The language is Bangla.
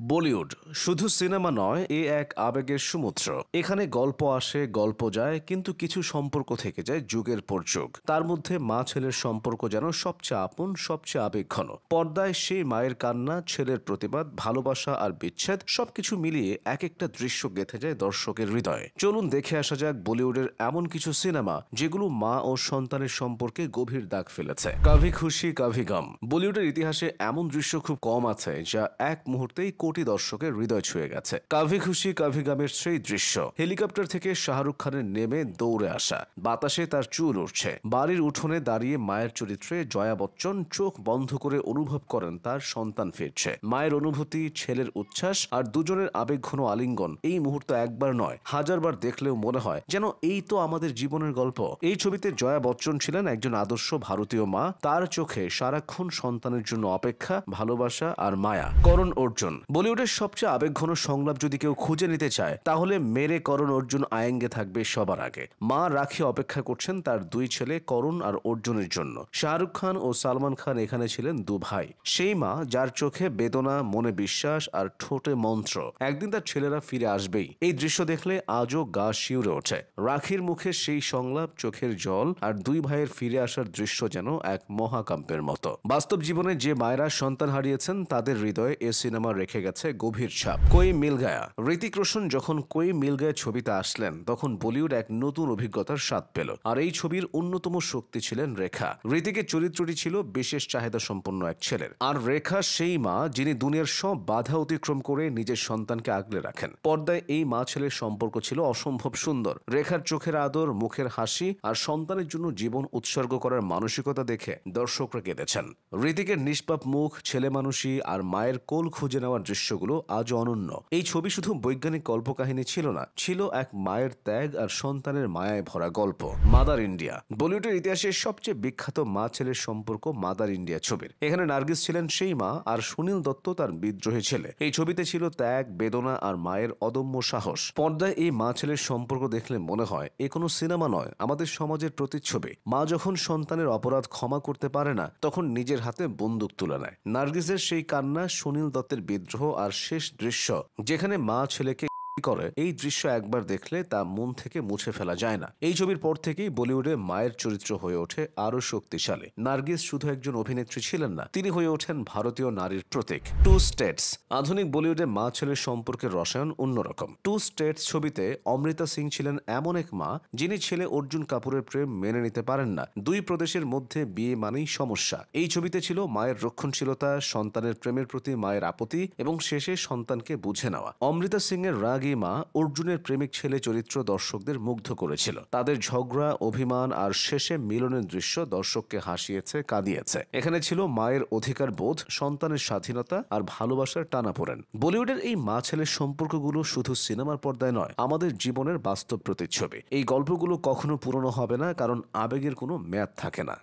বলিউড শুধু সিনেমা নয়, এ এক আবেগের সমুদ্র। এখানে গল্প আসে, গল্প যায়, কিন্তু কিছু সম্পর্ক থেকে যায় যুগের পর যুগ। তার মধ্যে মা ছেলের সম্পর্ক যেন সবচেয়ে আপন, সবচেয়ে আবেগঘন। পর্দায় সেই মায়ের কান্না, ছেলের প্রতিবাদ, ভালোবাসা আর বিচ্ছেদ সবকিছু মিলিয়ে এক একটা দৃশ্য গেঁথে যায় দর্শকের হৃদয়ে। চলুন দেখে আসা যাক বলিউডের এমন কিছু সিনেমা যেগুলো মা ও সন্তানের সম্পর্কে গভীর দাগ ফেলেছে। কাভি খুশি কাভি গম। বলিউডের ইতিহাসে এমন দৃশ্য খুব কম আছে যা এক মুহূর্তেই কোটি দর্শকের হৃদয় ছুঁয়ে গেছে। কাভি খুশি কাভি গমের সেই দৃশ্য, হেলিকপ্টার থেকে শাহরুখ খানের নেমে দৌড়ে আসা, বাতাসে তার চুল উঠছে, বাড়ির উঠোনে দাঁড়িয়ে মায়ের চরিত্রে জয়া বচ্চন চোখ বন্ধ করে অনুভব করেন তার সন্তান ফিরছে। মায়ের অনুভূতি, ছেলের উচ্ছ্বাস আর দুজনের আবেগঘন আলিঙ্গন এই মুহূর্ত একবার নয়, হাজারবার দেখলেও মনে হয় যেন এই তো আমাদের জীবনের গল্প। এই ছবিতে জয়া বচ্চন ছিলেন একজন আদর্শ ভারতীয় মা। তার চোখে সারাক্ষণ সন্তানের জন্য অপেক্ষা, ভালোবাসা আর মায়া। করণ অর্জুন। বলিউডের সবচেয়ে আবেগঘন সংলাপ যদি কেউ খুঁজে নিতে চায়, তাহলে মেরে করণ অর্জুন আয়েঙ্গে থাকবে সবার আগে। মা রাখি অপেক্ষা করছেন তার দুই ছেলে করণ আর অর্জুনের জন্য। শাহরুখ খান ও সালমান খান এখানে ছিলেন দু ভাই। সেই মা যার চোখে বেদনা, মনে বিশ্বাস আর ঠোঁটে মন্ত্র। একদিন তার ছেলেরা ফিরে আসবেই। এই দৃশ্য দেখলে আজও গা শিউরে ওঠে। রাখির মুখে সেই সংলাপ, চোখের জল আর দুই ভাইয়ের ফিরে আসার দৃশ্য যেন এক মহাকাব্যের মতো। বাস্তব জীবনে যে মায়েরা সন্তান হারিয়েছেন তাদের হৃদয়ে এ সিনেমা রেখে গেছে গভীর ছাপ। কোই মিল গায়া। ঋতিক রোশন যখন কোই মিল গায়া ছবিতে আসলেন, তখন বলিউড এক নতুন অভিজ্ঞতার স্বাদ পেল। আর এই ছবির অন্যতম শক্তি ছিলেন রেখা। ঋতিকের চরিত্রটি ছিল বিশেষ চাহিদা সম্পন্ন এক ছেলের, আর রেখা সেই মা যিনি দুনিয়ার সব বাধা অতিক্রম করে নিজের সন্তানকে আগলে রাখেন। পর্দায় এই মা ছেলের সম্পর্ক ছিল অসম্ভব সুন্দর। রেখার চোখের আদর, মুখের হাসি আর সন্তানের জন্য জীবন উৎসর্গ করার মানসিকতা দেখে দর্শকরা কেঁদেছেন। ঋতিকের নিষ্পাপ মুখ, ছেলে মানুষই আর মায়ের কোল খুঁজে নেওয়ার দৃশ্যগুলো আজও অনন্য। এই ছবি শুধু বৈজ্ঞানিক কল্পকাহিনী ছিল না, ছিল এক মায়ের ত্যাগ আর সন্তানের মায়ায় ভরা গল্প। Mother India. বলিউডের ইতিহাসে সবচেয়ে বিখ্যাত মা ছেলের সম্পর্ক মাদার ইন্ডিয়া ছবির। এখানে নার্গিস ছিলেন সেই মা আর সুনীল দত্ত তার বিদ্রোহী ছেলে। এই ছবিতে ছিল ত্যাগ, বেদনা আর মায়ের অদম্য সাহস। পর্দায় এই মা ছেলের সম্পর্ক দেখলে মনে হয় এ কোনো সিনেমা নয়, আমাদের সমাজের প্রতিচ্ছবি। মা যখন সন্তানের অপরাধ ক্ষমা করতে পারে না, তখন নিজের হাতে বন্দুক তুলে নেয়। নার্গিসের সেই কান্না, সুনীল দত্তের বিদ্রোহ আর শেষ দৃশ্য যেখানে মা ছেলেকে করে, এই দৃশ্য একবার দেখলে তা মন থেকে মুছে ফেলা যায় না। এই ছবির পর থেকেই বলিউডে মায়ের চরিত্র হয়ে ওঠে আরো শক্তিশালী। নার্গিস শুধু একজন অভিনেত্রী ছিলেন না, তিনি হয়ে ওঠেন ভারতীয় নারীর প্রতীক। Two states. আধুনিক বলিউডে মা ছেলের সম্পর্কের রসায়ন অন্যরকম। টু স্টেটস ছবিতে অমৃতা সিং ছিলেন এমন এক মা যিনি ছেলে অর্জুন কাপুরের প্রেম মেনে নিতে পারেন না। দুই প্রদেশের মধ্যে বিয়ে মানেই সমস্যা। এই ছবিতে ছিল মায়ের রক্ষণশীলতা, সন্তানের প্রেমের প্রতি মায়ের আপত্তি এবং শেষে সন্তানকে বুঝে নেওয়া। অমৃতা সিং এর রাগী মা অর্জুনের প্রেমিক ছেলে চরিত্র দর্শকদের মুগ্ধ করেছিল। তাদের ঝগড়া, অভিমান আর শেষে মিলনের দৃশ্য দর্শককে হাসিয়েছে, কাঁদিয়েছে। এখানে ছিল মায়ের অধিকার বোধ, সন্তানের স্বাধীনতা আর ভালোবাসার টানাপোড়েন। বলিউডের এই মা ছেলের সম্পর্কগুলো শুধু সিনেমার পর্দায় নয়, আমাদের জীবনের বাস্তব প্রতিচ্ছবি। এই গল্পগুলো কখনো পুরনো হবে না, কারণ আবেগের কোনো মেয়াদ থাকে না।